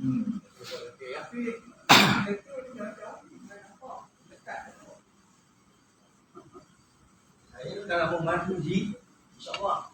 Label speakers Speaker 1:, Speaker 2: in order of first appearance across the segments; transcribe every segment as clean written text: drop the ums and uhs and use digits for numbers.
Speaker 1: Saya dalam membantu Ji, insyaAllah.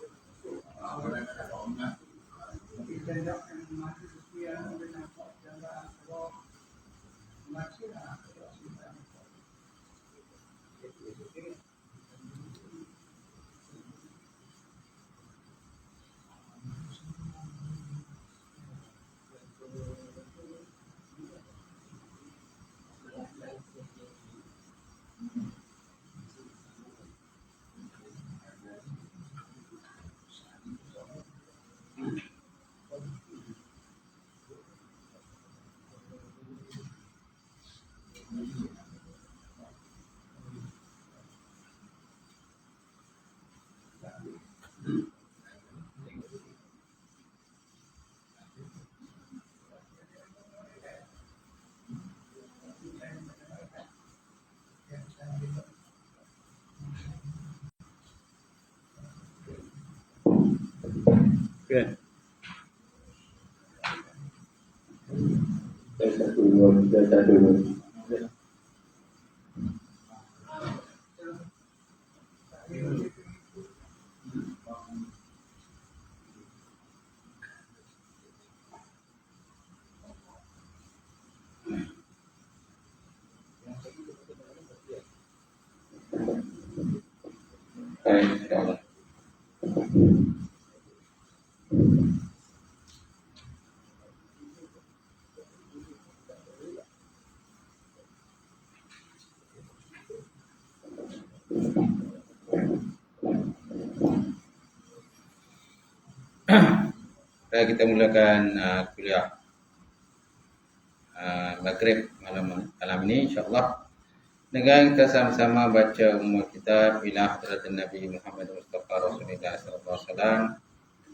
Speaker 2: Good. Kita mulakan kuliah Maghrib malam ini insyaAllah dengan kita sama-sama baca umur kitab ila hadratin Nabi Muhammad Mustafa Rasulullah sallallahu alaihi wasallam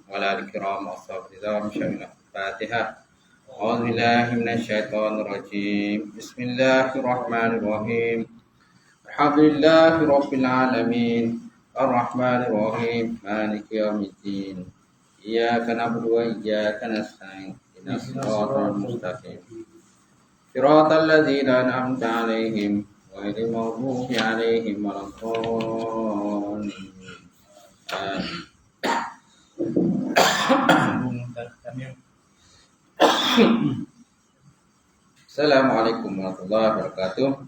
Speaker 2: wa ala al-kiram as-sahabah syamil Fatihah. A'udzu billahi minasyaitonir rajim. Bismillahirrahmanirrahim. Alhamdulillahi rabbil alamin. Ar-rahmanir rahim. Maliki yaumiddin. Iyyaka na'budu wa iyyaka nasta'in. Ihdinas siratal mustaqim. Siratal ladzina an'amta 'alaihim ghairil maghdubi 'alaihim waladdallin. Assalamualaikum warahmatullahi wabarakatuh.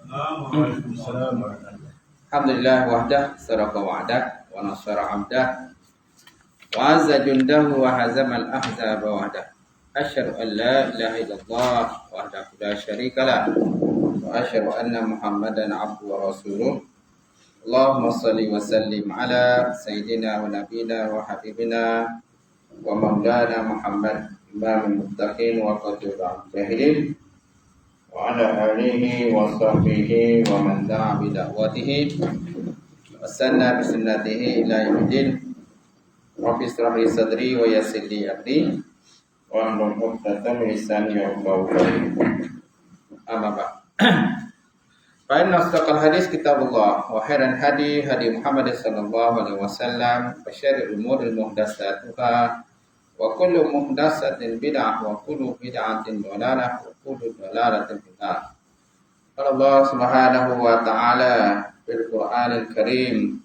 Speaker 1: Waalaikumsalam warahmatullahi.
Speaker 2: Alhamdulillah wahdah saraqa wa'dah wa nasara 'abdah wa azza jundahu wa hazamal ahzaba wahdah. Asyhadu an la ilaha illallah wahdahu la syarikalah wa asyhadu anna Muhammadan 'abduhu wa rasuluh. Allahumma shalli wa sallim ala sayyidina wa nabiyina wa habibina wa maulana Muhammad imamul muttaqin wa qatil jahilin wa ala alihi wa sahbihi wa man da'a bi da'watihi wa sanna bi sunnatihi ila yaumil. Rabbi ishrah li sadri wa yassir li amri wa hlul 'uqdatam min lisani yafqahu qawli. Amma ba'd. Fa inna asdaqal hadis kitabullah wa khairal hadi hadi Muhammad sallallahu alaihi wasallam wa syarrul umuri muhdatsatuha wa kullu muhdatsatin bid'ah wa kullu bid'atin dhalalah wa kullu dhalalatin finnar. Allah Subhanahu wa ta'ala fil Qur'anil Karim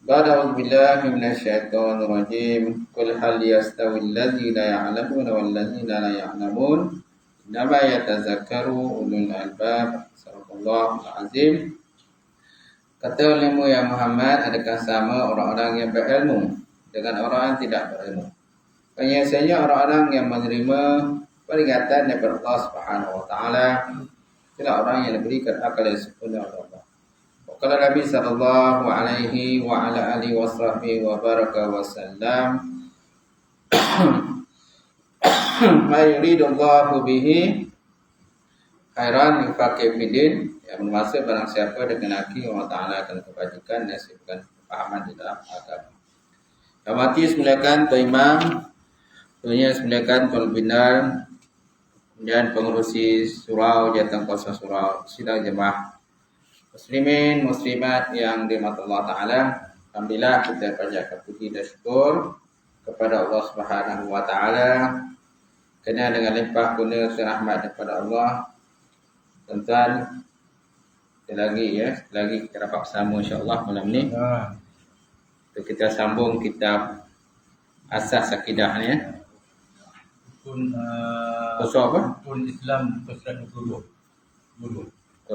Speaker 2: Ba'da billahi minasyaitonir rajim. Qul hal yastawi allazina ya'lamuna wal ladzina la ya'lamun. Innama yatazakkaru ulul albab. Sadaqallahul azim. Kata olehmu ya Muhammad, adakah sama orang-orang yang berilmu dengan orang yang tidak berilmu? Biasanya orang-orang yang menerima peringatan daripada Allah Subhanahu wa taala adalah orang yang diberikan akal yang sempurna oleh Allah. Qala Nabi sallallahu alaihi wa ala alihi washabbihi wa baraka wa sallam. Ma yuridullahu bihi khairan yufaqihu fiddin. Yang bermaksud barang siapa dengan Allah Ta'ala akan kebajikan dan sibukkan kepahaman di dalam agama. Yang mati semulakan Tuan Imam, tentunya semulakan Tuan Binar, kemudian pengurusi surau, jatang kuasa surau, sidang jemaah muslimin, muslimat yang dirahmati Allah Ta'ala. Alhamdulillah kita panjatkan puji dan syukur kepada Allah Subhanahu wa Ta'ala kena dengan limpah guna rahmat daripada Allah. Tuan-tuan, lagi kita dapat bersama insya-Allah malam ni. Kita sambung kitab Asas Akidah ni.
Speaker 1: Rukun
Speaker 2: Apa?
Speaker 1: rukun Islam surat 22.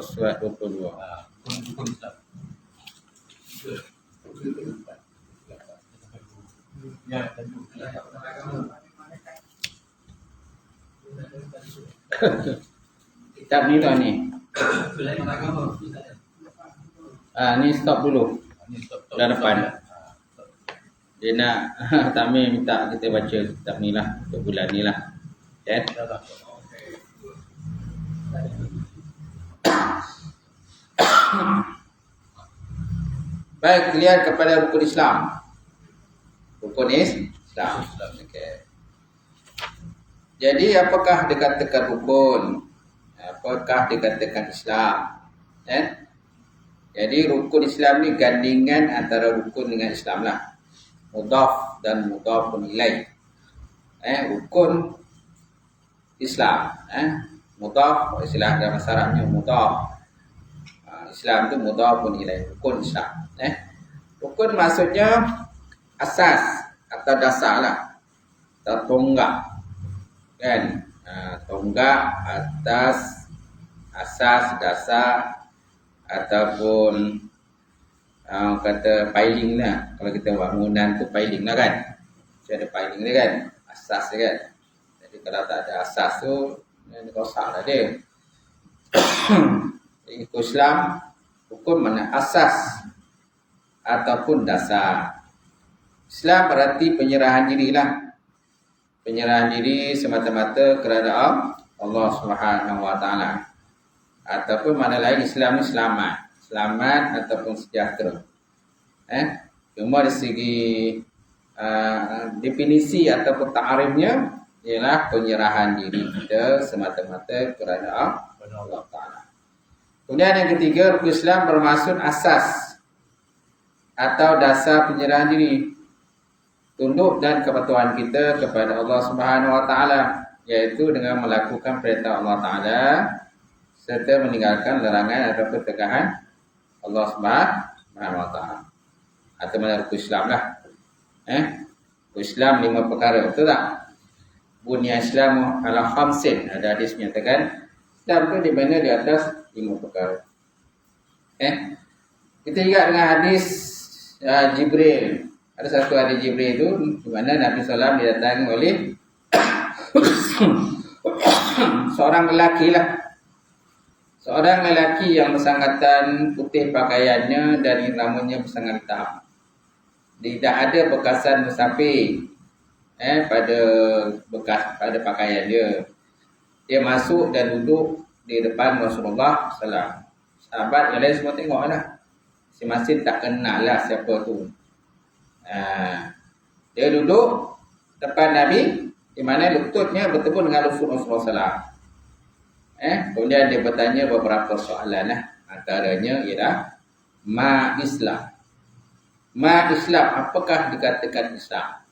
Speaker 2: Surat 22.
Speaker 1: Rukun Islam. Ya,
Speaker 2: Kitab ni tau ni. Ni stop dulu. Dah depan. Dia nak Tamir minta kita baca kitab ni lah untuk bulan ni lah. Okay. Baik, lihat kepada rukun Islam. Rukun Islam. Okay. Jadi apakah dikatakan rukun? Apakah dikatakan Islam? Jadi rukun Islam ni gandingan antara rukun dengan Islam lah. Mudhaf dan mudhafun ilaih. Rukun Islam. Mudhaf, istilah dalam bahasa Arabnya mudhaf. Islam tu mudhafun ilaih, rukun Islam. Rukun maksudnya asas atau dasar lah. Atau tonggak. Kan? Tonggak, atas, asas, dasar, ataupun kata piling lah. Kalau kita buat bangunan tu piling lah kan. Macam ada piling dia kan, asas dia kan. Jadi kalau tak ada asas tu dia rosak lah dia. Jadi Islam hukum mana asas ataupun dasar. Islam berarti penyerahan diri lah. Penyerahan diri semata-mata kerana Allah Subhanahu Wa Taala. Ataupun mana lain Islam ni selamat ataupun sejahtera. Cuma dari segi definisi ataupun ta'arifnya ialah penyerahan diri kita semata-mata kerana Allah Taala. Kemudian yang ketiga, rukun Islam bermaksud asas atau dasar penyerahan diri, tunduk dan kepatuhan kita kepada Allah Subhanahu Wa Taala, iaitu dengan melakukan perintah Allah Taala serta meninggalkan larangan atau pertengahan Allah Subhanahu Wa Taala. Atau mana rukun Islam lah. Rukun Islam 5 perkara, betul tak? Bunya Islam ala khamsin, ada hadis menyatakan Islam tu di mana di atas 5 perkara. Kita ingat dengan hadis Jibril. Ada satu hadis Jibril itu di mana Nabi SAW didatangi oleh seorang lelaki lah. Seorang lelaki yang bersangatan putih pakaiannya dan rambutnya bersangat hitam. Tidak ada bekasan bersamping pada pakaian dia. Dia masuk dan duduk di depan Rasulullah SAW. Sahabat yang lain semua tengoklah. Masing-masing tak kenal lah siapa tu. Dia duduk depan Nabi di mana lututnya bertemu dengan lutut Rasulullah SAW. Kemudian dia bertanya beberapa soalan lah. Antaranya ialah Ma Islam. Ma Islam, apakah dikatakan Islam?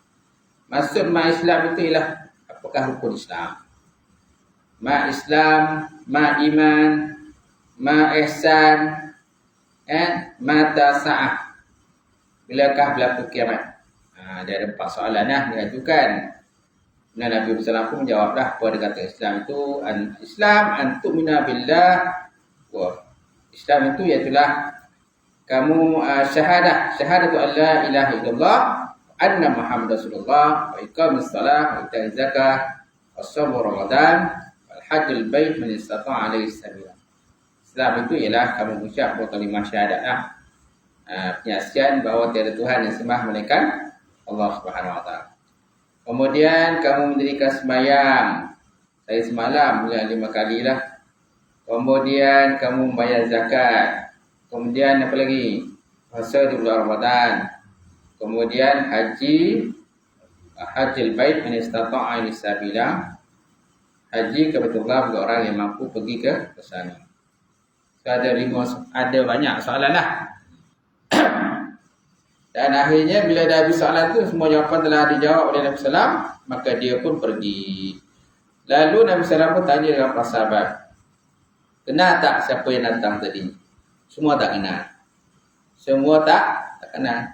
Speaker 2: Maksud Ma Islam itu ialah apakah rukun Islam? Ma Islam, Ma Iman, Ma Ihsan, Mata Sa'ah. Bilakah berlaku kiamat? Dia ada 4 soalan lah diajukan. Dan Nabi SAW pun menjawablah apa dia kata Islam itu. Islam antu'mina billah. Islam itu iaitulah kamu syahadatu an la ilaha illallah anna Muhammad Rasulullah wa iqamis salah wa ita'iz zakah wa shaum Ramadan wal hajjul bait man istata'a alaihi sabila. Islam itu ialah kamu mengucap kalimah syahadat lah. Penyaksian bahawa tiada Tuhan yang sembah melainkan Allah Subhanahu Wa Taala. Kemudian kamu mendirikan sembahyang. Saya semalam 5 kali lah. Kemudian kamu membayar zakat. Kemudian apa lagi? Puasa di bulan Ramadan. Kemudian hajjul bait man istata'a ilaihi sabila. Haji ke Baitullah bagi orang yang mampu pergi ke sana. So, ada banyak soalan lah. Dan akhirnya bila dah habis soalan tu, semua jawapan telah dijawab oleh Nabi SAW, maka dia pun pergi. Lalu Nabi SAW pun tanya dengan para sahabat, kenal tak siapa yang datang tadi? Semua tak kenal. Semua tak kenal.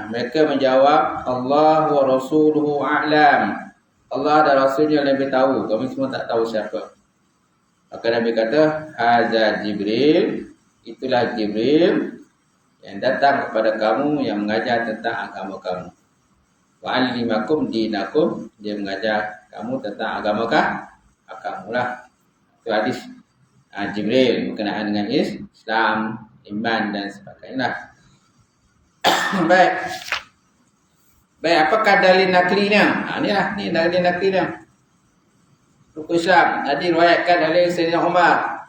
Speaker 2: Mereka menjawab, Allah wa rasuluhu a'lam. Allah dan Rasulnya lebih tahu. Kami semua tak tahu siapa. Maka Nabi kata, Haza Jibril. Itulah Jibril yang datang kepada kamu, yang mengajar tentang agama kamu. Wa'allimakum dinakum. Dia mengajar kamu tentang agama kamu lah. Itu hadis Jibril berkenaan dengan Islam, iman dan sebagainya. Baik, apakah dalil naklinya? Ni dalil naklinya. Rukun Islam tadi riwayatkan oleh Sayyidina Umar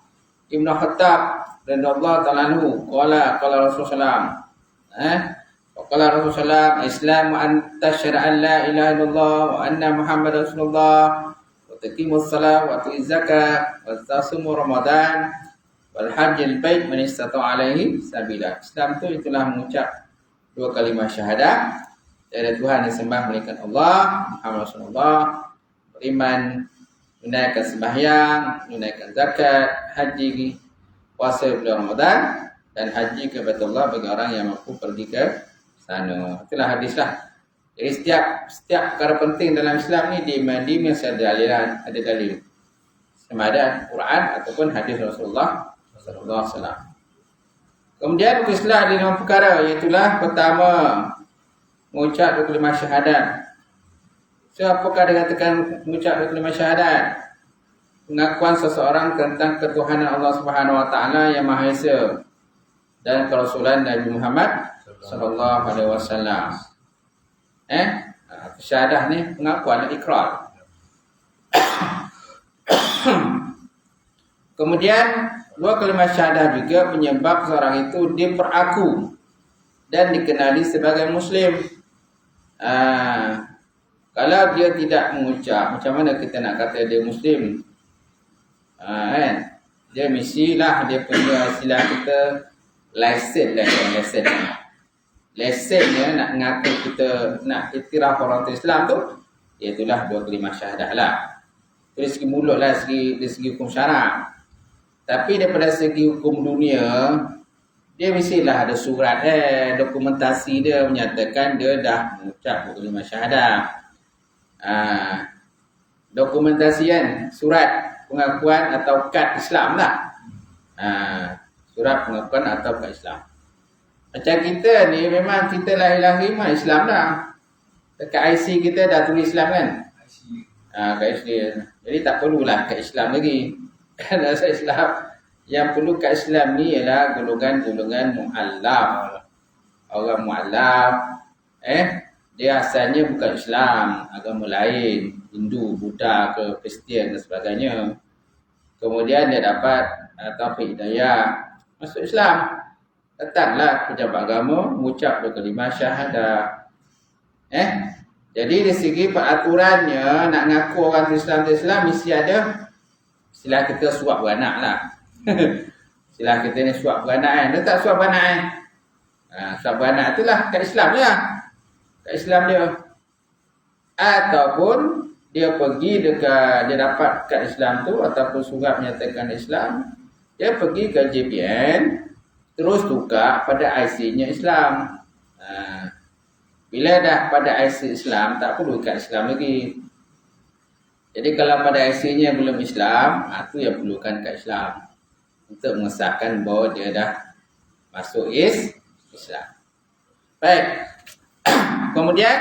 Speaker 2: Ibn Khattab radhiyallahu ta'ala anhu, qala Rasulullah qala Rasulullah Islam wa anta syara'an la ilaha illallah wa anna Muhammadar Rasulullah wa tuqimus salat wa tu'iz zakat wa tasumu Ramadan wal hajjil bait man istata'a alaihi sabila. Islam tu itulah mengucap dua kalimah syahadat, tiada Tuhan disembah melainkan Allah, Muhammad Rasulullah, beriman, menunaikan sembahyang, menunaikan zakat, haji, puasa bulan Ramadan dan haji ke Baitullah bagi orang yang mampu pergi ke sana. Itulah hadislah. Jadi setiap perkara penting dalam Islam ni di mesti ada dalil. Sama ada Quran ataupun hadis Rasulullah sallallahu alaihi wasallam. Kemudian Islam ada 5 perkara, iaitulah pertama mengucap kalimah syahadat. So, apakah dikatakan mengucap kalimah syahadat? Pengakuan seseorang tentang ketuhanan Allah Subhanahu Wa Taala yang Maha Esa dan kerasulan Nabi Muhammad sallallahu alaihi wasallam. Syahadah ni pengakuan, ikrar. Kemudian dua kalimah syahadah juga menyebab seorang itu diperaku dan dikenali sebagai Muslim. Kalau dia tidak mengucap, macam mana kita nak kata dia Muslim? Dia mestilah dia punya istilah kita lesennya nak ngaku kita nak iktiraf orang Islam tu, iaitulah dua kalimah syahadah lah. Dari segi mulut lah, dari segi hukum syarak. Tapi daripada segi hukum dunia, dia mestilah ada surat dokumentasi dia menyatakan dia dah mengucap kalimah syahadah. Dokumentasi kan, surat pengakuan atau kad Islam lah. Surat pengakuan atau kad Islam. Macam kita ni memang kita la ilaha illallah Islam dah. Dekat IC kita dah tulis Islam kan? Kad Islam. Jadi tak perlulah kad Islam lagi. Kerana Islam yang perlu kat Islam ni ialah golongan-golongan mu'allaf. Orang mu'allaf dia asalnya bukan Islam, agama lain, Hindu, Buddha ke Kristian dan sebagainya. Kemudian dia dapat taufik hidayah, masuk Islam. Datanglah pejabat agama mengucap kalimah syahadah. Jadi dari segi peraturannya nak ngaku orang Islam mesti ada istilah kita suap beranak lah. Istilah kita ni suap beranak kan. Dia tak suap beranak suap beranak itulah kat Islam dia. Kat Islam dia. Ataupun dia pergi dekat, dia dapat kat Islam tu ataupun surat menyatakan Islam, dia pergi ke JPN terus tukar pada IC-nya Islam. Bila dah pada IC Islam, tak perlu kat Islam lagi. Jadi kalau pada IC-nya belum Islam, tu yang perlukan kat Islam untuk mengesahkan bahawa dia dah masuk Islam. Baik. Kemudian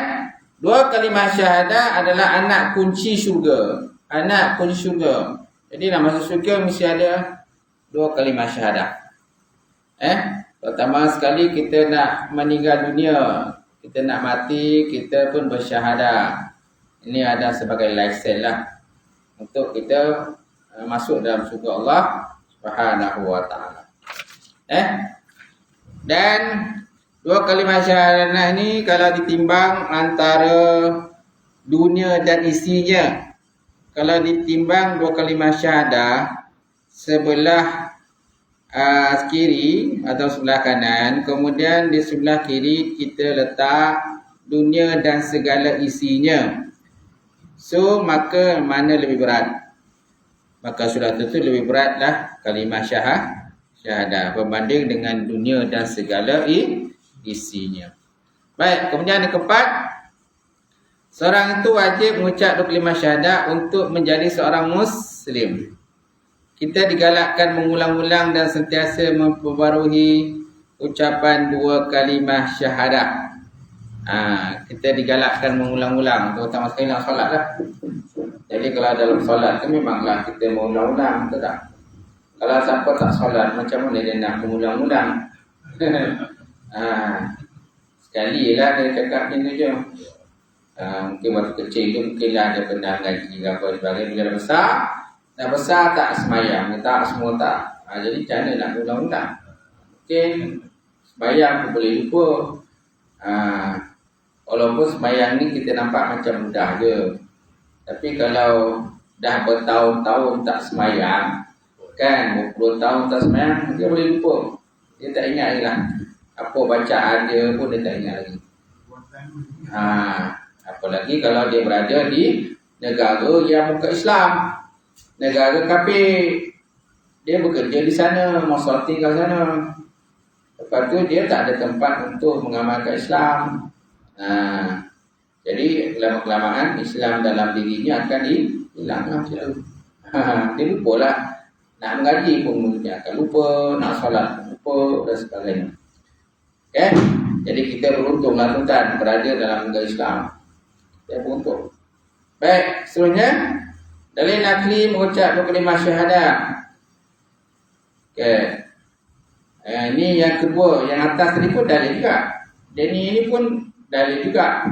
Speaker 2: dua kalimah syahadah adalah anak kunci syurga. Anak kunci syurga. Jadi nak masuk syurga mesti ada dua kalimah syahadah. Pertama sekali kita nak meninggal dunia, kita nak mati, kita pun bersyahadah. Ini ada sebagai lesen lah untuk kita masuk dalam syurga Allah Subhanahu Wa Taala. Dan dua kalimah syahadah ni kalau ditimbang antara dunia dan isinya, kalau ditimbang dua kalimah syahadah sebelah kiri atau sebelah kanan, kemudian di sebelah kiri kita letak dunia dan segala isinya. So maka mana lebih berat? Maka sudah tentu lebih beratlah kalimah syahadah berbanding dengan dunia dan segala isinya. Baik, kemudian yang keempat, seorang itu wajib mengucap kalimah syahadah untuk menjadi seorang Muslim. Kita digalakkan mengulang-ulang dan sentiasa memperbarui ucapan dua kalimah syahadah. Kita digalakkan mengulang-ulang, terutama sekali dalam solat lah. Jadi kalau dalam solat tu memanglah kita mengulang-ulang, betul tak? Kalau siapa tak solat, macam mana dia nak mengulang-ulang? Sekali lah dia cakap macam tu je. Mungkin waktu kecil tu mungkinlah dia pernah ngaji ke apa sebagainya. Bila dah besar tak semayang, tak semua tak. Jadi macam mana nak mengulang-ulang? Mungkin semayang pun boleh lupa. Walaupun sembahyang ni kita nampak macam mudah je. Tapi kalau dah bertahun-tahun tak sembahyang, kan, 20 tahun tak sembahyang, dia boleh lupa. Dia tak ingat lagi lah. Apa bacaan dia pun dia tak ingat lagi. Apalagi kalau dia berada di negara yang bukan Islam, negara kafir. Dia bekerja di sana, masa tinggal sana. Lepas tu dia tak ada tempat untuk mengamalkan Islam. Jadi lama-kelamaan Islam dalam dirinya akan hilang macam tu. Dia lupa lah. Nak mengaji pun dia akan lupa, nak solat pun lupa dan sebagainya. Okay? Jadi kita beruntunglah tuan berada dalam negara Islam. Kita beruntung. Baik, seterusnya dalil nakli mengucap kalimah syahadah. Okay. Ini yang kedua, yang atas tadi pun dalil juga. Dan ini pun dalil juga.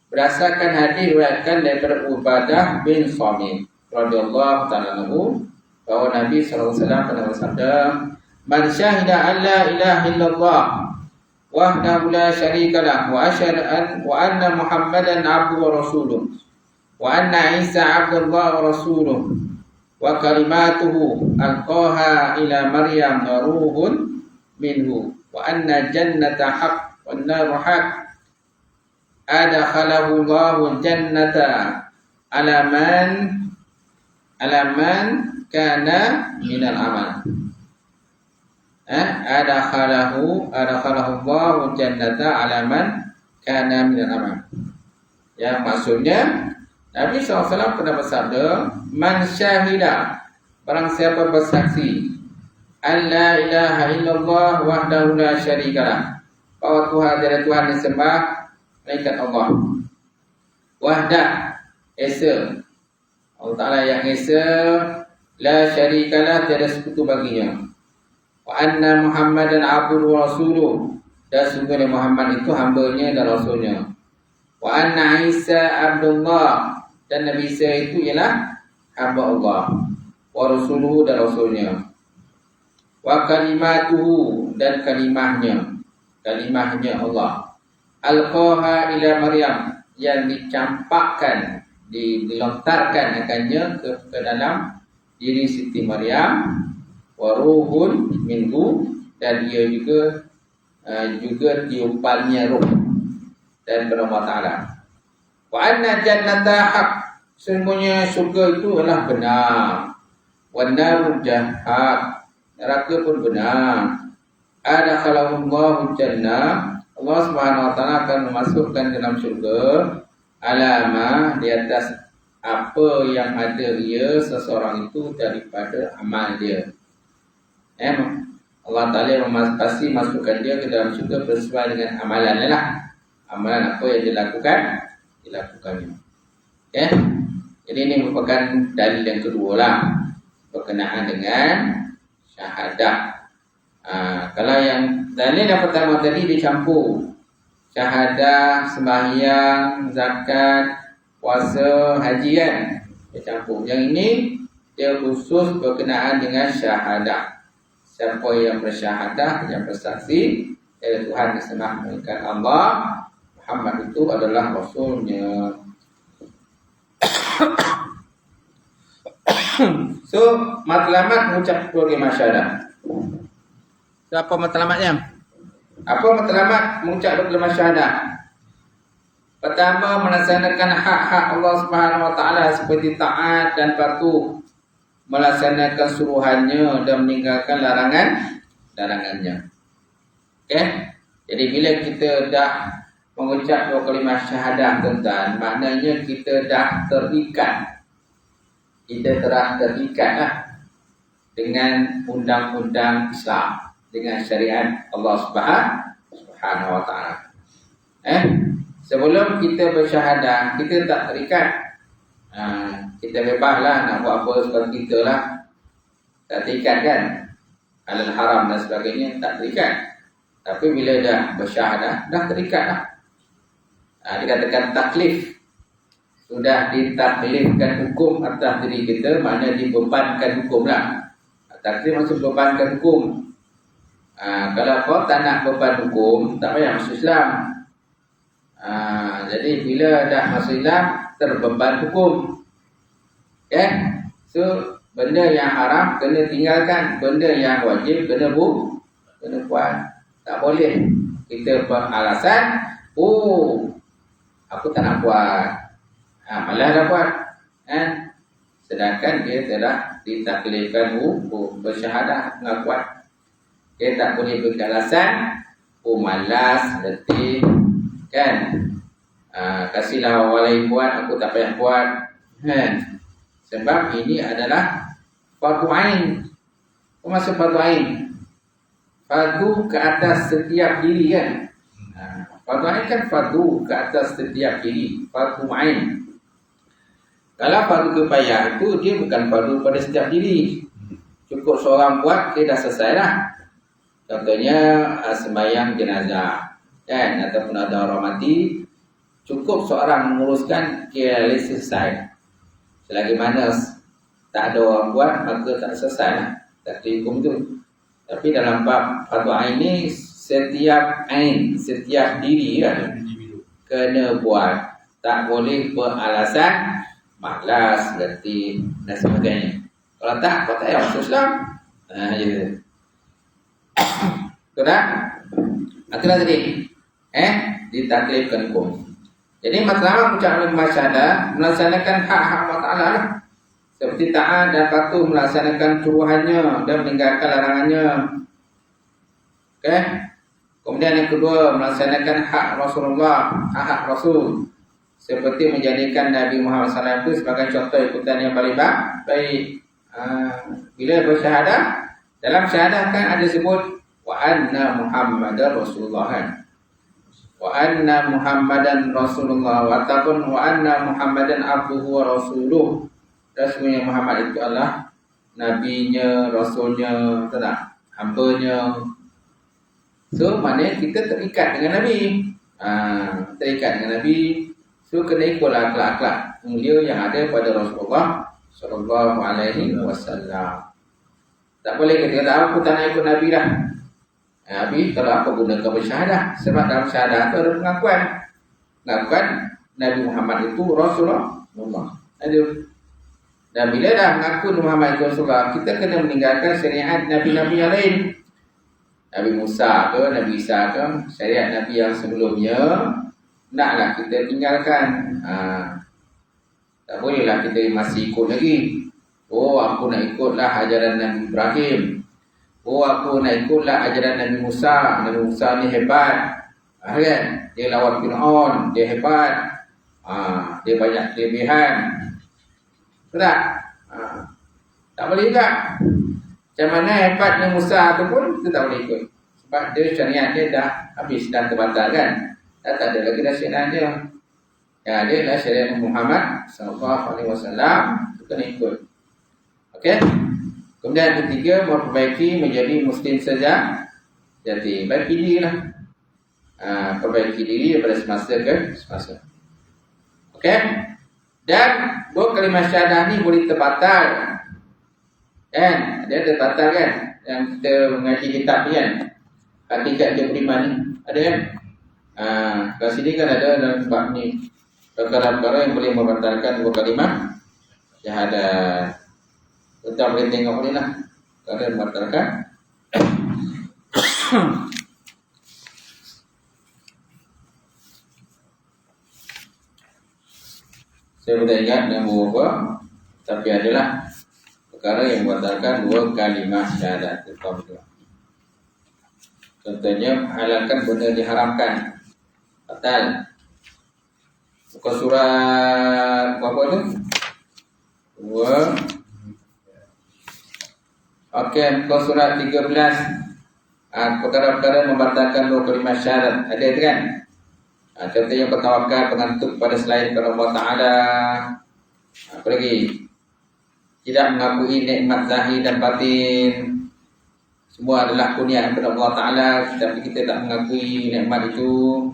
Speaker 2: Berdasarkan hadis diriwayatkan daripada Ubadah bin Samit radhiyallahu ta'ala anhu bahwa Nabi sallallahu alaihi wasallam pernah bersabda, "Man syahida an la ilaha illallah wahdahu la syarikalah wa asyhadu anna Muhammadan abduhu wa rasuluh wa anna Isa abdullah wa rasuluh wa kalimatuhu alqaha ila Maryam ruhun minhu wa anna jannata haqq wan naru haqq adakhalahu Allahu jannata alaman kana minal amal." Adakhalahu Allahu jannata alaman kana minal amal. Yang maksudnya Nabi SAW pernah bersabda, "Man syahida," barang siapa bersaksi, "an la ilaha illallah wahdahu la syarikalah," bahwa Tuhan tiada Tuhan disembah melainkan Allah. Wahdah, esa. Allah Ta'ala yang esa, la syarikalah, tiada sekutu baginya. Wa anna Muhammadan abduhu wa rasuluh, dan sungguhnya Muhammad itu hambanya dan rasulnya. Wa anna Isa abdullah, dan Nabi Isa itu ialah hamba Allah. Wa rasuluhu, dan rasulnya. Wa kalimatuhu, dan kalimahnya Allah. Alqaha ila Maryam, yang dicampakkan, dilontarkan akannya ke dalam diri Siti Maryam. Wa ruhun minhu, dan dia juga tiupannya ruh dan Allah Ta'ala. Wa anna jannata haq, sesungguhnya syurga itu adalah benar. Wa naru haq, neraka pun benar. Adakhalahu Allahu jannah, Allah Subhanahu wa Ta'ala akan memasukkan dalam syurga alama, di atas apa yang ada ia seseorang itu daripada amal dia. Allah Ta'ala pasti masukkan dia ke dalam syurga sesuai dengan amalannya lah. Amalan apa yang dilakukannya. Okay? Jadi ini merupakan dalil yang kedua lah berkenaan dengan syahadah. Kalau yang dalil yang pertama tadi dicampur syahadah, sembahyang, zakat, puasa, haji kan, dicampur. Yang ini dia khusus berkenaan dengan syahadah. Siapa yang bersyahadah, yang bersaksi dari Tuhan disembah melainkan Allah, Muhammad itu adalah Rasulnya. So, matlamat mengucap kalimah syahadah. So, apa matlamatnya? Apa matlamat mengucap kalimah syahadah? Pertama, melaksanakan hak-hak Allah Subhanahu Wa Taala seperti taat dan patuh, melaksanakan suruhannya dan meninggalkan larangannya. Okey. Jadi bila kita dah mengucap dua kalimah syahadah, tuan-tuan, maknanya kita dah terikat. Kita telah terikat dengan undang-undang Islam, dengan syariat Allah Subhanahu Wa Taala. Sebelum kita bersyahadah, kita tak terikat. Kita bebaslah nak buat apa seperti kita lah. Tak terikat kan? Halal haram dan sebagainya tak terikat. Tapi bila dah bersyahadah, dah terikat lah. Dikatakan taklif. Sudah ditaklifkan hukum atas diri kita, maknanya dibebankan hukum lah. Taklif maksud bebankan hukum. Kalau kau tak nak beban hukum, tak payah masuk Islam. Jadi bila dah masuk Islam, terbeban hukum. So benda yang haram kena tinggalkan, benda yang wajib kena buat. Tak boleh kita beralasan, aku tak nak buat, malah dah buat, sedangkan dia telah ditaklifkan bersyahadah pengakuan. Dia tak boleh beralasan, malas, letih, kan? Kasihlah orang lain buat, aku tak payah buat, kan? Sebab ini adalah fardu ain. Apa maksud fardu ain? Fardu ke atas setiap diri, kan? Fardu ain kan fardu ke atas setiap diri, fardu ain. Kalau fardu kifayah itu dia bukan fardu pada setiap diri. Cukup seorang buat, dia dah selesai lah. Contohnya sembahyang jenazah, kan? Ataupun ada orang mati, cukup seorang menguruskan, dia selesai. Selagi mana tak ada orang buat, maka tak selesai lah, tak dihukum tu. Tapi dalam bab fardu ain ni, setiap ain, setiap diri kan, kena buat. Tak boleh beralasan malas, letih dan sebagainya. Kalau tak, kau tak payah masuk Islam. Gitu. Betul tak? Itulah tadi ditaklifkan hukum. Jadi masalah mengucapkan kalimah syahadah, melaksanakan hak-hak Allah Ta'ala lah. Seperti taat dan patuh, melaksanakan suruhannya dan meninggalkan larangannya. Okey. Kemudian yang kedua, melaksanakan hak Rasulullah, hak Rasul. Seperti menjadikan Nabi Muhammad SAW itu sebagai contoh ikutan yang paling baik. Bila bersyahadah, dalam syahadah kan ada sebut wa anna Muhammadar Rasulullah, kan? Wa anna Muhammadan Rasulullah, ataupun wa anna Muhammadan abduhu wa rasuluh. Rasanya Muhammad itu adalah nabinya, rasulnya, tak? Hambanya. So maknanya kita terikat dengan Nabi. Terikat dengan Nabi. So kena ikutlah akhlak-akhlak mulia yang ada pada Rasulullah sallallahu alaihi wasallam. Tak boleh kita kata aku tak nak ikut Nabi dah. Nabi kalau apa gunakan bersyahadah? Sebab dalam syahadah itu ada pengakuan. Pengakuan Nabi Muhammad itu Rasulullah. Ada. Dan bila dah mengaku Muhammad itu Rasulullah, kita kena meninggalkan syariat Nabi-Nabi yang lain. Nabi Musa ke, Nabi Isa ke, syariat Nabi yang sebelumnya, naklah kita tinggalkan. Tak bolehlah kita masih ikut lagi. Aku nak ikutlah ajaran Nabi Ibrahim. Aku nak ikutlah ajaran Nabi Musa. Nabi Musa ni hebat, kan? Dia lawan Fir'aun, dia hebat, dia banyak kelebihan. Tak? Tak boleh juga. Macam mana hebatnya Musa tu pun kita tak boleh ikut. Sebab dia syariat dia dah habis dan terbatal, kan? Tak ada lagi dah syariat dia. Yang ada adalah syariat Muhammad sallallahu alaihi wasallam, kita kena ikut. Okey? Kemudian yang ketiga, memperbaiki menjadi muslim saja. Jadi baiki diri lah. Perbaiki diri daripada semasa ke semasa. Okey? Dan dua kalimah syahadah ni boleh terbatal, kan? Dia terbatal, kan? Yang kita mengaji kitab ni, kan? Hakikat dia beriman ni ada, kan? Kat sini kan ada dalam bab ni perkara-perkara yang boleh membatalkan dua kalimah syahadah. Kita boleh tengok ni lah perkara yang membatalkan. Saya tidak ingat nombor apa, tapi adalah perkara yang membatalkan 2 kalimah syahadat. Contohnya halalkan benda diharamkan. Batal. Buka surat apa tu? Okey, buka surat 13. Perkara-perkara membatalkan 2 kalimah syahadat. Ada itu kan? Contohnya bertawakal, pengantuk pada selain kepada Allah Ta'ala. Apa lagi? Tidak mengakui nikmat zahir dan batin. Semua adalah kurnia kepada Allah Ta'ala, tapi kita tak mengakui nikmat itu.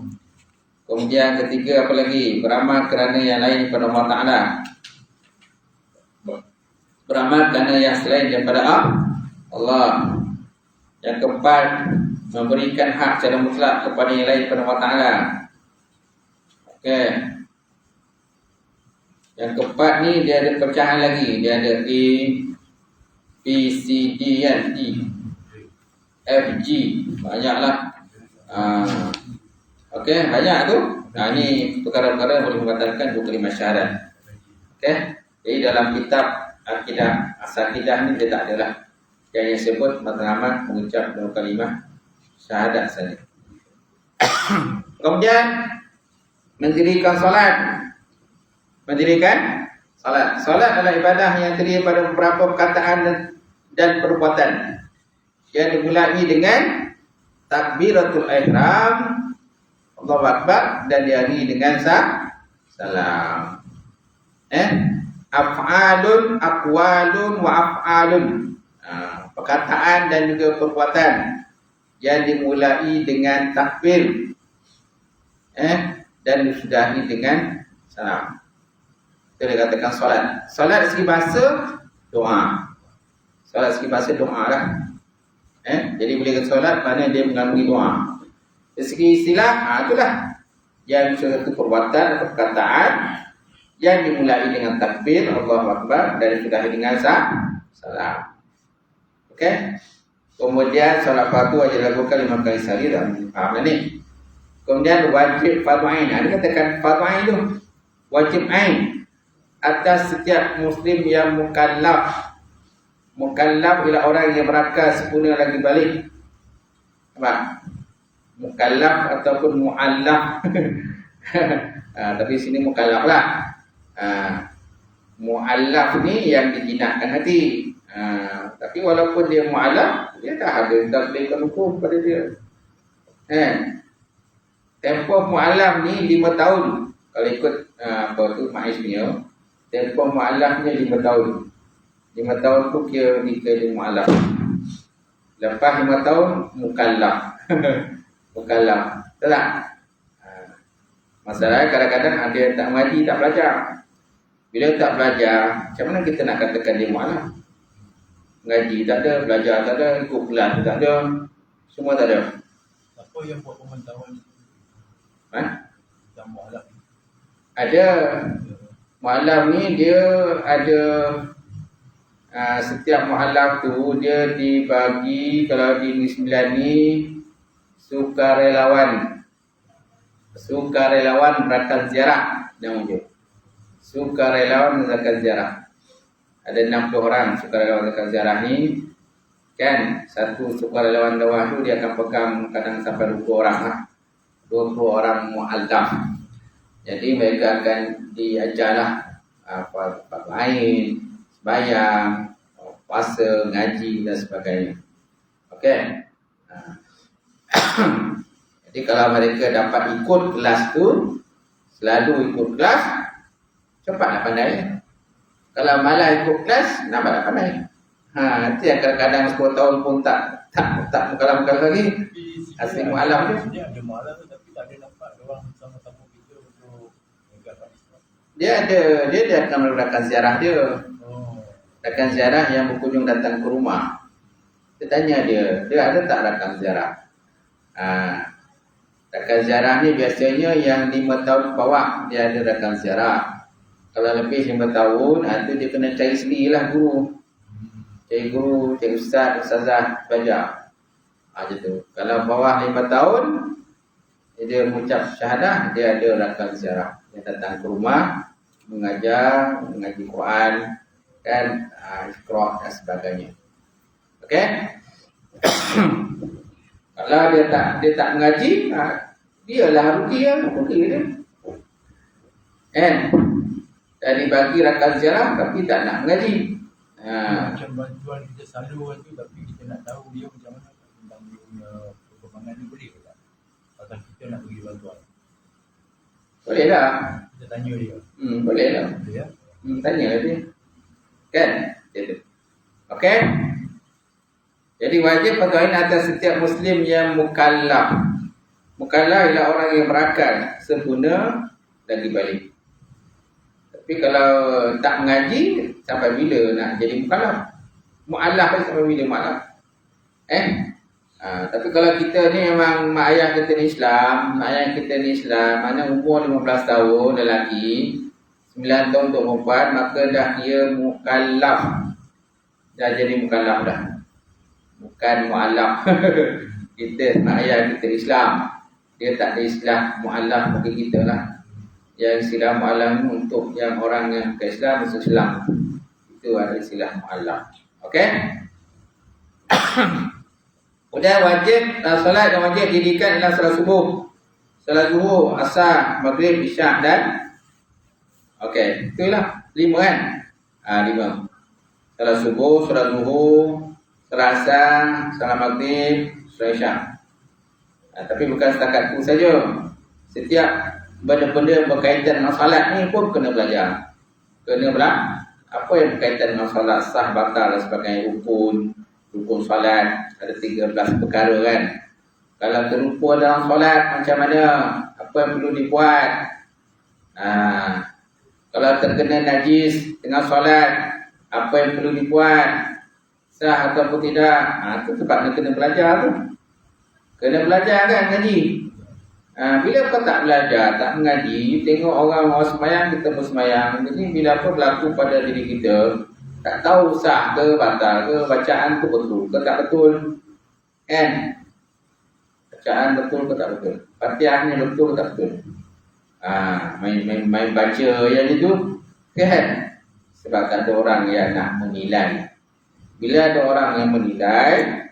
Speaker 2: Kemudian ketiga, apa lagi? Beramal kerana yang lain kepada Allah Ta'ala. Beramal kerana yang selain daripada Allah. Yang keempat, memberikan hak secara mutlak kepada yang lain kepada Allah Ta'ala. Okey. Yang keempat ni dia ada pecahan lagi. Dia ada A, B, C, D kan? E, F, G. Banyaklah. Okey, banyak tu. Ni perkara-perkara boleh membatalkan 2 kalimah syahadat. Okey. Jadi dalam kitab akidah As-Saqidah ni dia tak adalah yang sebut matlamat mengucap 2 kalimah syahadat saja. Kemudian mendirikan solat. Mendirikan solat. Solat adalah ibadah yang terdiri pada beberapa perkataan dan perbuatan. Yang dimulai dengan takbiratul ihram, Allahu Akbar, dan diakhiri dengan salam. Af'alun, aqwalun wa af'alun. Perkataan dan juga perbuatan yang dimulai dengan takbir dan disudahi dengan salam. Itu dikatakan solat. Solat segi bahasa doa. Solat segi bahasa doa lah. Jadi boleh kata solat kerana dia mengandungi doa. Dari segi istilah, itulah yang suatu perbuatan atau perkataan yang dimulai dengan takbir Allahu Akbar dan disudahi dengan salam. Okey. Kemudian solat fardu wajib dilakukan 5 kali sehari. Faham ni? Kemudian wajib fardu ain. Ada katakan fardu ain tu wajib ain atas setiap muslim yang mukallaf. Mukallaf ialah orang yang berakal sempurna lagi balik. Apa? Mukallaf ataupun muallaf. Tapi sini mukallaf lah. Muallaf ni yang dijinakkan hati. Tapi walaupun dia muallaf, dia tak ada takbirkan hukum pada dia. Tempoh muallaf ni 5 tahun. Kalau ikut apa tu Maiz punya, tempoh muallafnya 5 tahun. 5 tahun tu kira dia muallaf. Lepas 5 tahun mukallaf. Mukallaf. Betul tak? Masalahnya kadang-kadang ada yang tak mengaji, tak belajar. Bila tak belajar, macam mana kita nak katakan dia muallaf? Mengaji tak ada, belajar tak ada, ikut kelas tak ada, semua tak ada.
Speaker 1: Apa yang buat pemantauan? Yang mu'alaf.
Speaker 2: Ada. Mu'alaf ni dia ada setiap mu'alaf tu dia dibagi, kalau di Negeri Sembilan ni sukarelawan. Sukarelawan rakan ziarah nama dia. Sukarelawan rakan ziarah. Ada 60 orang sukarelawan rakan ziarah ni. Kan, satu sukarelawan dawah tu dia akan pegang kadang sampai 20 orang lah. 20 orang mu'allaf. Jadi mereka akan diajarlah apa lain, sembahyang, puasa, ngaji dan sebagainya. Okey. Jadi kalau mereka dapat ikut kelas tu, selalu ikut kelas, cepat nak pandai. Kalau malah ikut kelas, nampak nak pandai. Nanti kadang-kadang 10 tahun pun tak mukalam-mukalam lagi. Asli mu'alaf
Speaker 1: Dia ada mu'alaf tu tapi tak ada nampak orang sama-sama kita untuk menegakkan Islam.
Speaker 2: Dia akan melakukan ziarah dia. Rakan ziarah yang berkunjung datang ke rumah. Kita tanya dia ada tak rakan ziarah? Rakan ziarah ni biasanya yang 5 tahun ke bawah dia ada rakan ziarah. Kalau lebih 5 tahun, tu dia kena cari sendirilah guru. Cari guru, cari ustaz, ustazah, belajar. Macam tu. Kalau bawah 5 tahun, dia mengucap syahadah, dia ada rakan ziarah. Dia datang ke rumah, mengajar, mengaji Quran dan Iqra dan sebagainya. Okey? Kalau dia tak mengaji, dia lah rugi dia. Dan dibagi rakan ziarah tapi tak nak mengaji.
Speaker 1: Macam bantuan kita salur tu, tapi kita nak tahu dia macam mana tentang dia punya perkembangan ni, boleh ke tak? Atau kita nak bagi bantuan?
Speaker 2: Boleh lah.
Speaker 1: Kita tanya dia.
Speaker 2: Boleh lah.
Speaker 1: Boleh ya?
Speaker 2: Tanya lah dia. Kan? Okey? Jadi wajib patuhin atas setiap Muslim yang mukallaf. Mukallaf ialah orang yang berakal, sempurna lagi balik. Tapi kalau tak mengaji, sampai bila nak jadi mukallaf? Mu'allaf sampai bila mu'allaf? Tapi kalau kita ni memang mak ayah kita ni Islam, mana umur 15 tahun lelaki, 9 tahun untuk perempuan, maka dah dia mukallaf. Dah jadi mukallaf dah. Bukan mu'allaf. Kita mak ayah kita Islam, dia tak ada Islam mu'allaf bagi kita lah. Yang istilah mu'allaf untuk yang orang yang ke Islam, masuk Islam, itu ada istilah mu'allaf. Okey? Kemudian wajib solat dan wajib dirikan adalah solat subuh, solat zuhur, asar, maghrib, isyak dan itulah 5 kan? 5. Solat subuh, solat zuhur, solat asar, solat maghrib, solat isyak. Tapi bukan setakat itu saja. Setiap benda-benda berkaitan dengan solat ni pun kena belajar. Apa yang berkaitan dengan solat, sah, batal dan sebagainya, rukun solat, ada 13 perkara kan. Kalau terlupa dalam solat macam mana, apa yang perlu dibuat. Kalau terkena najis dengan solat, apa yang perlu dibuat, sah ataupun tidak. Itu sebabnya kena belajar tu. Kena belajar kan ngaji. Bila kau tak belajar, tak mengaji, tengok orang sembahyang, kita bersembahyang. Jadi bila apa berlaku pada diri kita, tak tahu sah ke batal ke, bacaan tu betul ke tak betul. Kan? Bacaan betul ke tak betul. Fatihahnya betul ke tak betul. Main baca yang itu kan? Sebab tak ada orang yang nak menilai. Bila ada orang yang menilai,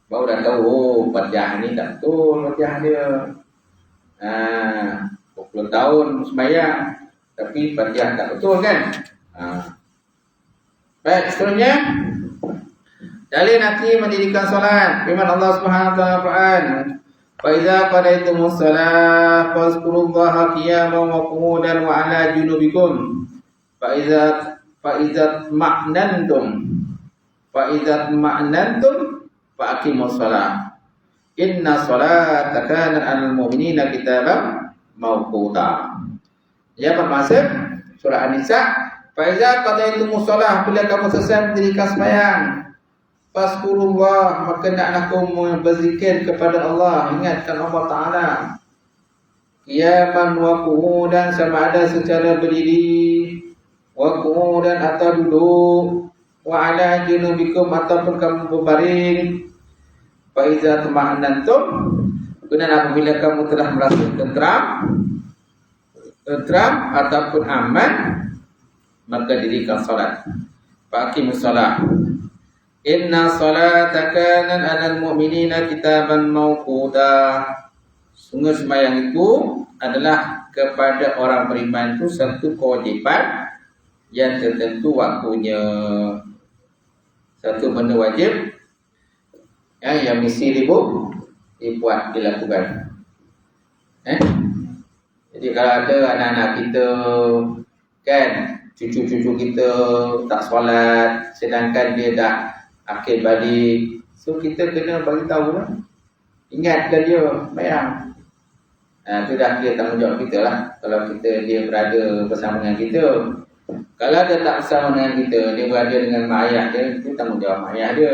Speaker 2: baru dah tahu Fatihah ni tak betul, Fatihah dia. 20 tahun sembahyang tapi Fatihah tak betul kan? Baik, seterusnya dalil nanti mendirikan solat. Firman Allah Subhanahu wa taala Quran, "Fa idza qadaytumus shalah fazkurullaha qiyaman wa qu'udan wa 'ala junubikum. Fa idza ma'nantum fa aqimus shalah. Inna sholata kanat 'alal mu'minina kitaban mawquta." Ya, bermaksud surah An-Nisa, Faiza qadaytumus shalah, bila kamu selesai mendirikan sembahyang, fazkurullah, maka hendaklah kamu berzikir kepada Allah, ingatkan Allah Taala. Qiyaman wa qu'udan, sama ada secara berdiri, wa qu'udan atau duduk, wa 'ala junubikum ataupun kamu berbaring. Faiza tuma'nantum, kemudian apabila kamu telah merasa tentram ataupun aman, maka dirikan salat. Faqimus salat. Inna salata kanat 'alal mu'minina kitaban mawquta. Sungguh sembahyang itu adalah kepada orang beriman itu satu kewajiban yang tertentu waktunya. Satu benda wajib yang mesti dibuat, dilakukan. Jadi kalau ada anak-anak kita kan, cucu-cucu kita tak solat, sedangkan dia dah akhir balik, so kita kena bagi tahu lah, ingatkan dia bayang. Itu dah dia tanggungjawab kita lah. Kalau dia berada bersama dengan kita. Kalau dia tak bersama dengan kita, dia berada dengan mak ayah dia, itu tanggungjawab mak ayah dia.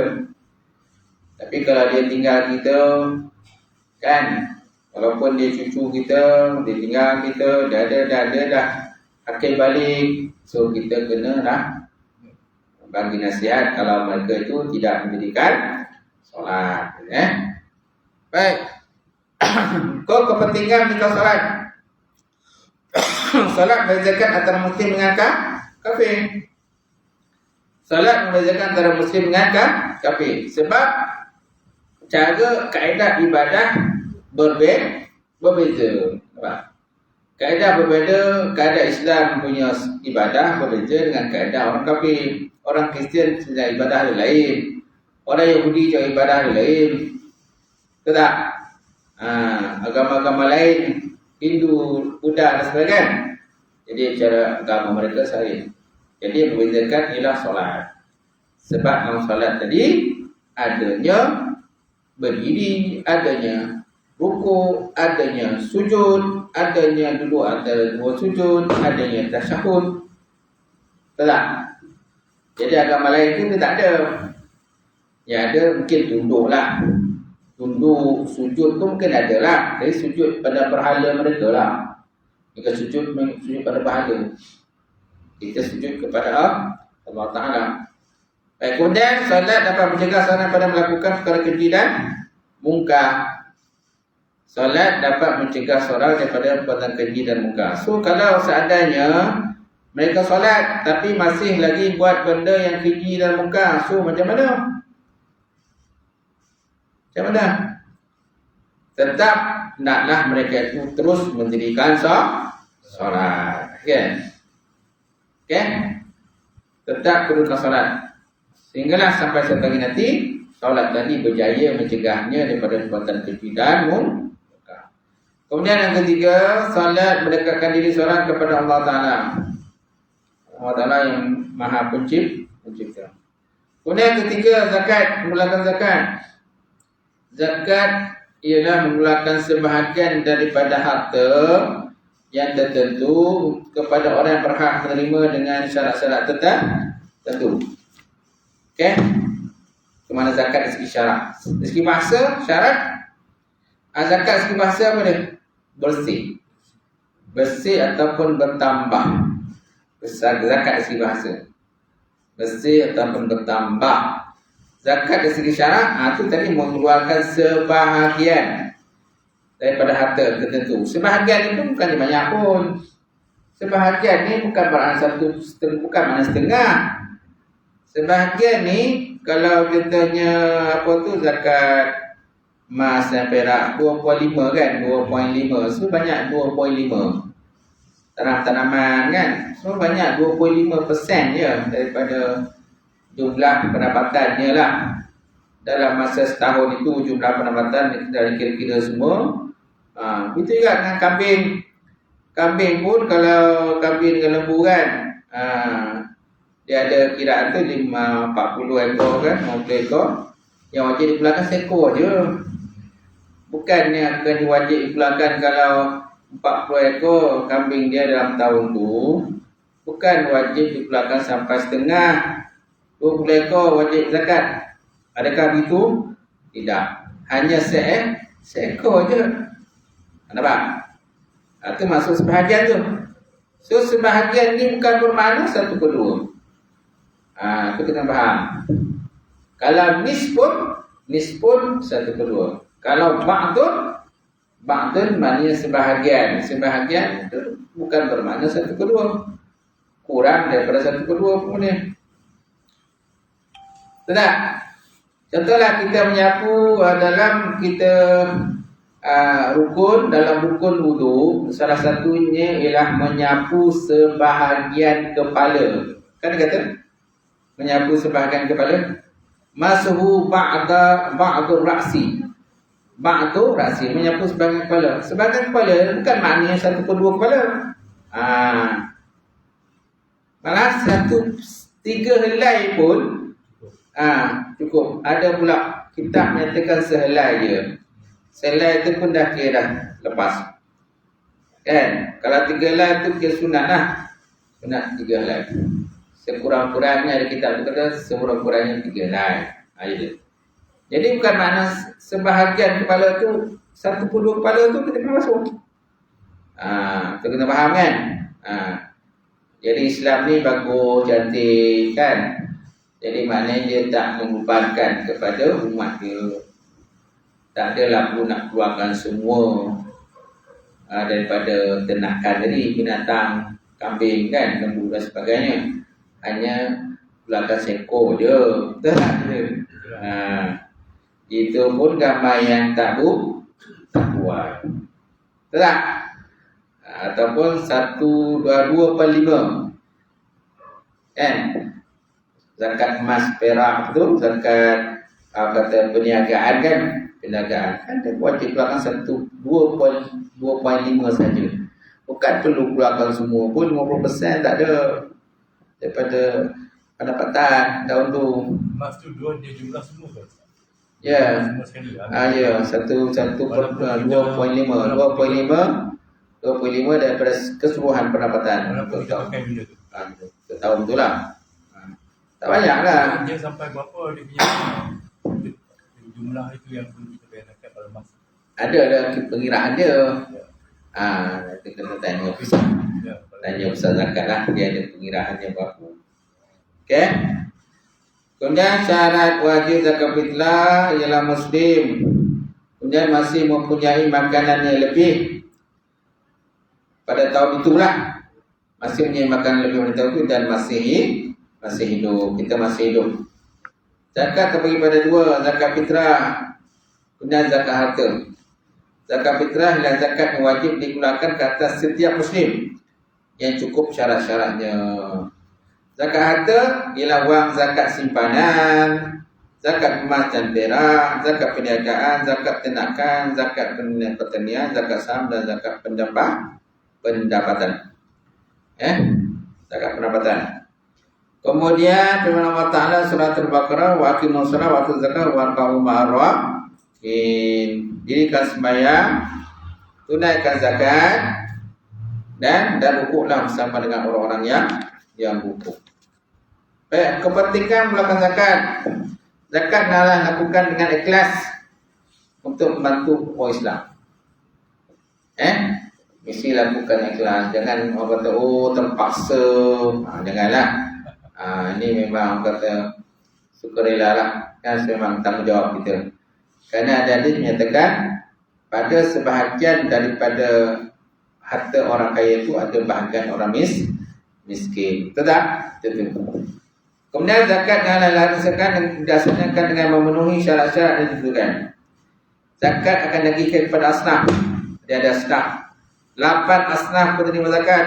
Speaker 2: Tapi kalau dia tinggal kita kan, walaupun dia cucu kita, dia tinggal kita, dia dah akhir balik, so kita kena lah bagi nasihat kalau mereka itu tidak mendirikan solat. Baik. Kau kepentingan kita solat. Solat membezakan antara muslim dengan kafir. Solat membezakan antara muslim dengan kafir. Sebab cara kaedah ibadah berbeza. Kaedah berbeza, kaedah Islam punya ibadah berbeza dengan kaedah orang kafir. Orang Kristian punya ibadah ada lain. Orang Yahudi punya ibadah ada lain. Betul tak? Agama-agama lain, Hindu, Buddha dan sebagainya. Jadi cara agama mereka lain. Jadi yang membezakan ialah solat. Sebab dalam solat tadi adanya berdiri, adanya ruku, adanya sujud, adanya duduk antara dua sujud, adanya tasyahud. Betul tak? Jadi agama lain itu tak ada. Yang ada mungkin tunduk lah. Tunduk, sujud tu mungkin ada lah. Jadi sujud pada berhala mereka lah. Mereka sujud pada berhala. Kita sujud kepada Allah Ta'ala. Baik, kemudian solat dapat mencegah seorang pada melakukan perkara keji dan mungkar. Solat dapat mencegah seorang daripada perbuatan keji dan mungkar. So kalau seadanya mereka solat tapi masih lagi buat benda yang keji dan mungkar, so macam mana? Macam mana? Tetap naklah mereka itu terus mendirikan solat. Kan? Okay? Tetap perlukan solat. Sehinggalah sampai satu hari nanti solat tadi berjaya mencegahnya daripada perbuatan keji dan mungkar. Kemudian yang ketiga, solat mendekatkan diri seorang kepada Allah Ta'ala. Allah Ta'ala yang maha pencipta. Kemudian yang ketiga, zakat, mengeluarkan zakat. Zakat ialah mengeluarkan sebahagian daripada harta yang tertentu kepada orang yang berhak menerima dengan syarat-syarat tertentu. Okey? Kemana zakat dari segi syarat? Dari segi bahasa, syarat. Zakat segi bahasa apa dia? Bersih. Bersih ataupun bertambah. Zakat dari segi bahasa. Bersih ataupun bertambah. Zakat dari segi syarak, itu tadi mengeluarkan sebahagian daripada harta tertentu. Sebahagian itu bukan banyak pun. Sebahagian ni bukan makna setengah. Sebahagian ni kalau katanya zakat emas dan perak 2.5 kan, 2.5. So banyak 2.5. Tanam-tanaman kan, so banyak 25% je daripada jumlah pendapatannya lah. Dalam masa setahun itu jumlah pendapatan dari kira-kira semua. Itu juga dengan kambing. Kambing pun kalau kambing dengan lembu kan, dia ada kiraan tu 40 ekor kan, 50 ekor. Yang wajib dipulangkan seekor je. Bukannya akan wajib dipulangkan kalau 40 ekor kambing dia dalam tahun tu. Bukan wajib dipulangkan sampai setengah. 20 ekor wajib zakat. Adakah begitu? Tidak. Hanya seekor je. Nampak? Itu masuk sebahagian tu. So sebahagian ni bukan bermakna 1/2. Itu kena faham. Kalau nispun 1/2. Kalau ba'dun maknanya sebahagian. Sebahagian itu bukan bermakna 1/2. Kurang daripada 1/2 kemudian. Tak? Contohlah kita menyapu dalam kita rukun, dalam rukun wudu, salah satunya ialah menyapu sebahagian kepala. Kan dia kata menyapu sebahagian kepala. Masuhu ba'dur ra'si. Ba'dur ra'si, menyapu sebahagian kepala. Sebahagian kepala bukan maknanya 1/2 kepala. Malah 1/3 helai pun cukup. Ada pula kitab menyatakan sehelai je. Sehelai tu pun dah kira dah lepas. Kan? Kalau 3 helai tu kira sunat lah. Sunat 3 helai. Sekurang-kurangnya ada kitab tu kata sekurang-kurangnya 3 helai. Jadi bukan makna sebahagian kepala tu 1/2 kepala tu kita kena masuk. Kita kena faham kan? Jadi Islam ni bagus, cantik kan? Jadi maknanya dia tak membebankan kepada umat dia. Tak adalah perlu nak keluarkan semua daripada ternakan tadi, binatang, kambing kan, lembu dan sebagainya. Hanya keluarkan seekor je, betul tak? Itu pun gambar yang tak buat, betul tak? Ataupun 1/22/5 kan, zakat emas perak tu, zakat kata perniagaan kan, kan dia wajib keluarkan 2.5 saja. Bukan perlu keluarkan semua pun, 50% tak ada daripada pendapatan tahun tu.
Speaker 1: Emas tu dia jumlah semua tu.
Speaker 2: Ya.
Speaker 1: Semua sekali.
Speaker 2: Ya, 2.5 daripada keseluruhan pendapatan.
Speaker 1: Walaupun kita pakai benda tu.
Speaker 2: Tahun tu lah. Tak banyak lah.
Speaker 1: Dia sampai berapa dia punya jumlah itu yang perlu kita bayar zakat kalau emas.
Speaker 2: Ada pengiraan dia.
Speaker 1: Ya.
Speaker 2: Kita kena tanya Ustaz.
Speaker 1: Ya.
Speaker 2: Tanya Ustaz zakat lah, dia ada pengiraan dia berapa. Okey. Kemudian syarat wajib zakat fitrah ialah muslim. Kemudian masih mempunyai makanan yang lebih pada tahun itulah. Masih mempunyai makanan lebih pada tahun itu dan masih hidup. Kita masih hidup. Zakat terbagi pada dua, zakat fitrah kemudian zakat harta. Zakat fitrah ialah zakat yang wajib dikeluarkan ke atas setiap muslim yang cukup syarat-syaratnya. Zakat harta ialah wang zakat simpanan, zakat emas dan perak, zakat perniagaan, zakat ternakan, zakat pertanian, zakat saham dan zakat pendapatan. Zakat pendapatan. Kemudian firman Allah Ta'ala surah Al-Baqarah, wa aqimus shalah wa atuz zakah warka'u ma'ar dirikan sembahyang, tunaikan zakat dan rukuklah bersama dengan orang-orang yang rukuk. Baik, kepentingan melakukan zakat. Zakat adalah lakukan dengan ikhlas untuk membantu orang Islam. Mesti lakukan ikhlas. Jangan orang kata terpaksa. Janganlah. Ini memang orang kata sukarela lah. Kan memang tanggungjawab kita. Kerana ada hadis menyatakan pada sebahagian daripada harta orang kaya itu ada bahagian orang miskin. Betul tak? Betul. Kemudian zakat adalah dilaksanakan dengan memenuhi syarat-syarat yang ditentukan. Zakat akan dibagi kepada asnaf. Dia ada asnaf. 8 asnaf penerima zakat.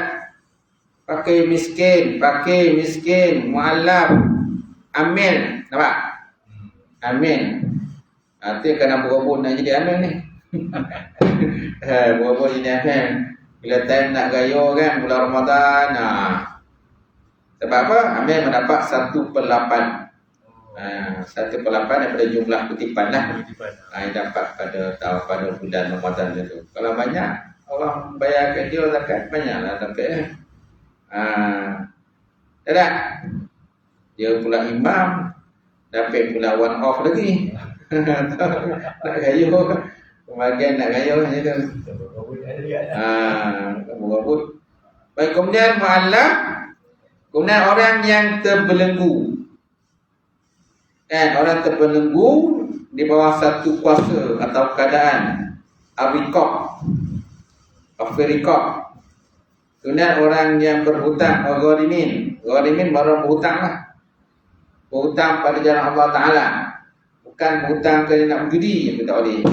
Speaker 2: Pakai miskin, mu'allaf, amil. Nampak? Amil. Nanti kena berobot nak jadi amil ni. Berobot jadi amil. Bila time nak gaya kan, bulan Ramadan. Sebab apa? Amil mendapat 1/8. 1/8 daripada jumlah kutipan lah. Yang dapat pada bulan Ramadan itu. Kalau banyak, orang bayarkan dia zakat, banyaklah sampai. Tak? Dia pula imam, dapat pula one off lagi. Nak gaya. Pembagian nak gaya macam tu. Berabut. Baik, kemudian mu'allaf. Kemudian orang yang terbelenggu. Orang terbelenggu di bawah satu kuasa atau keadaan. Ar-riqab. Afirikab. Kemudian orang yang berhutang, gharimin. Gharimin baru berhutang lah. Berhutang pada jalan Allah Ta'ala. Bukan berhutang kerana nak berjudi, itu tak boleh.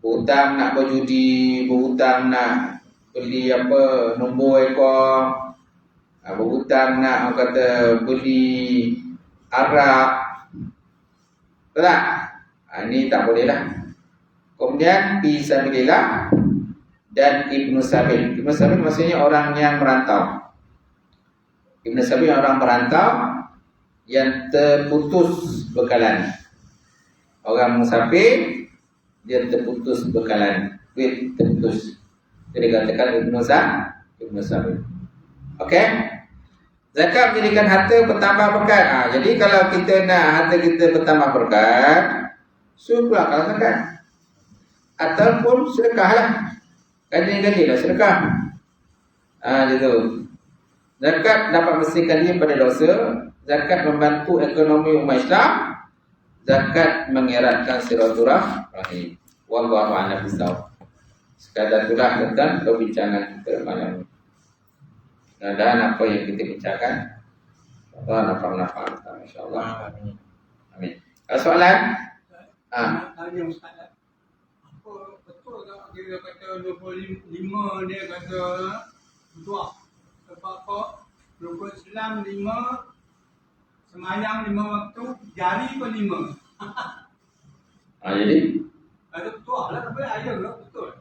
Speaker 2: Berhutang nak berjudi, berhutang nak beli nombor ekor, berhutang nak orang kata beli arak. Betul tak? Ini tak boleh lah. Kemudian fisabilillah dan Ibnu Sabil. Ibnu Sabil maksudnya orang yang merantau. Ibnu Sabil orang merantau yang terputus bekalan. Orang musafir dia terputus bekalan, duit terputus. Jadi katakan Ibnu Sabil. Okey? Zakat menjadikan harta bertambah berkat. Jadi kalau kita nak harta kita bertambah berkat, keluarkan zakat. Ataupun sedekahlah. Ganti-gantilah sedekah. Gitu. Zakat dapat bersihkan diri pada dosa. Zakat membantu ekonomi umat Islam. Zakat mengeratkan silaturahim. Wallahu a'lam bishawab. Sekadar itulah tentang perbincangan kita malam ini. Dan apa yang kita bincangkan, Allah nafa'an, insyaAllah. Amin. Soalan?
Speaker 3: Tanya Ustaz, apa betul tak dia kata 25 dia kata betul? Sebab apa? Rukun Islam 5, semayang 5 waktu, jari pun 5.
Speaker 2: Jadi?
Speaker 3: Kata betul lah, tapi ayah lah betul.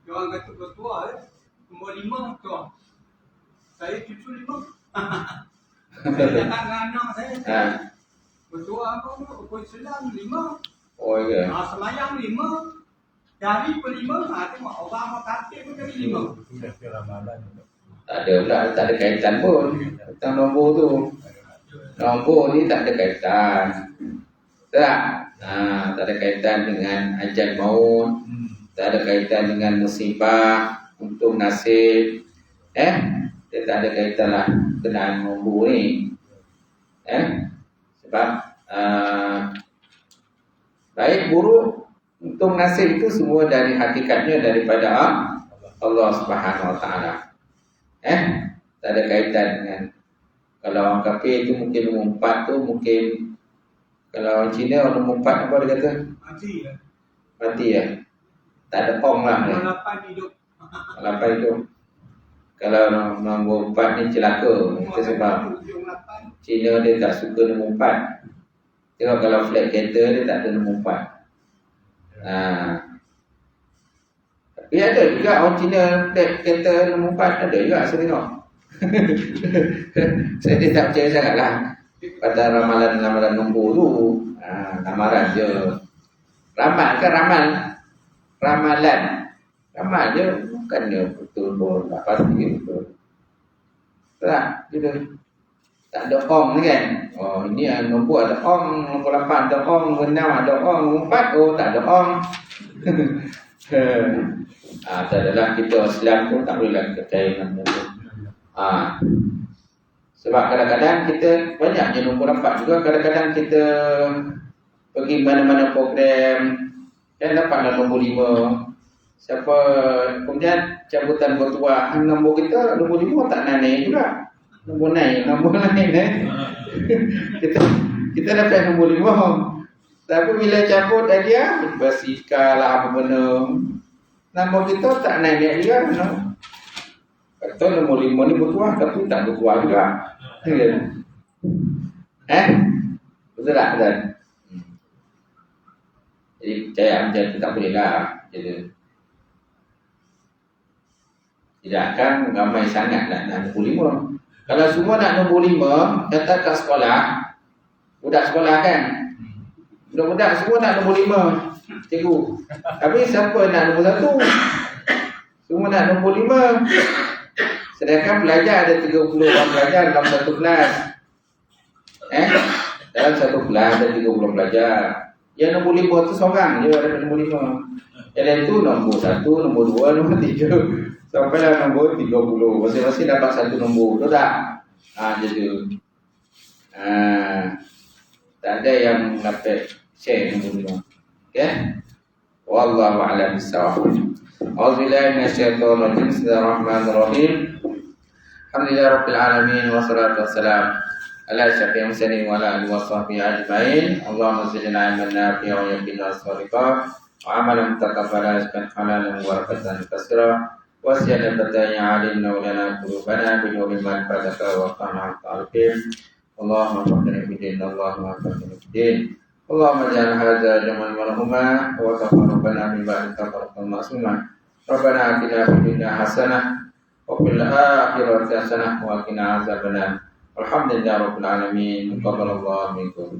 Speaker 3: Dia orang kata betul lah, nombor 5 betul. Saya cucu 5. Saya cakap dengan anak saya. Betul apa tu? Rukun Islam 5.
Speaker 2: Oh ya.
Speaker 3: Semayang 5. Jari pun 5. Tengok orang mau kata pun jadi 5.
Speaker 1: Itu dah kira ramalan.
Speaker 2: Tak ada pula, tak ada kaitan pun tentang nombor tu. Nombor ni tak ada kaitan. Tak? Tak ada kaitan dengan ajal maut. Tak ada kaitan dengan musibah, untung nasib. Dia tak ada kaitan lah dengan nombor ni. Sebab baik buruk, untung nasib itu semua dari hakikatnya daripada Allah Subhanahu Wa Taala. Tak ada kaitan dengan, kalau orang kafir itu mungkin nombor 4 tu mungkin, kalau orang Cina nombor 4 apa dia kata?
Speaker 3: Mati lah.
Speaker 2: Mati ya. Tak ada ong lah.
Speaker 3: Nombor 8 hidup.
Speaker 2: 8 hidup. Kalau nombor 4 ni celaka. Itu sebab Cina dia tak suka nombor 4. Tengok kalau flat kereta dia tak ada nombor 4. Tapi ada juga orang Cina flat kereta nombor 4 ada juga saya tengok. Saya tak percaya sangat lah pada ramalan-ramalan nombor tu. Ramalan je. Ramal kan ramal. Ramalan. Ramal je. Bukannya betul pun. Tak pasti betul. Tak. Gitu. Tak ada ong ni kan. Oh ini nombor ada ong. Nombor 8 ada ong. Nombor 6 ada ong. Nombor 4 oh tak ada ong. Tak adalah kita Islam pun tak boleh percaya dengan nombor. Sebab kadang-kadang kita banyak je nombor 4 juga. Kadang-kadang kita pergi mana-mana program kan dapatlah nombor 5. Siapa kemudian cabutan bertuah nombor kita nombor 5 tak naik juga. Nombor naik kita dapat nombor 5. Tapi bila cabut dia bersikap lah apa benda, nombor kita tak naik juga. Kata nombor 5 ni bertuah tapi tak bertuah juga. Betul tak? Betul. Jadi percaya macam tu tak boleh lah. Jadi tidak akan ramai sangat nak nombor 5. Kalau semua nak nombor 5, datang kat sekolah, budak sekolah kan, budak-budak semua nak nombor 5, cikgu. Tapi siapa nak nombor 1? Semua nak nombor 5. Sedangkan pelajar ada 30 orang pelajar dalam satu kelas. Dalam satu kelas ada 30 pelajar. Yang nombor 5 tu seorang je ada nombor 5. Yang lain tu nombor 1, nombor 2, nombor 3. Sampailah nombor 30. Masing-masing dapat satu nombor. Betul tak? Jadi tak ada yang dapat share nombor 5. Okay? Wallahu a'lam bissawab. A'udzubillahi minasyaitonir rajim. Bismillahirrahmanirrahim. Alhamdulillah rabbil alamin wassalatu wassalam ala asyrafil mursalin wa ala alihi washabbihi ajmain. Allahumma zidna ilman nafi'an wa yaqinan shadiqan wa amalan mutaqabbalan rizqan halalan wa barakatan katsira wa ziyadatan ya'alimna wa lana qulubana bi nuril manfaataka wa qana'at al-qim. Allahumma faqqihna fid din. Allahumma faqqihna fid din. Allahumma ja'al hadza jamal marhuma wa taqabbal min ba'dika farqan ma'suma. Rabbana atina fid dunya hasanah wa fil akhirati hasanah wa qina azabannar. Alhamdulillah rabbil alamin. Taqabbalallahu minkum.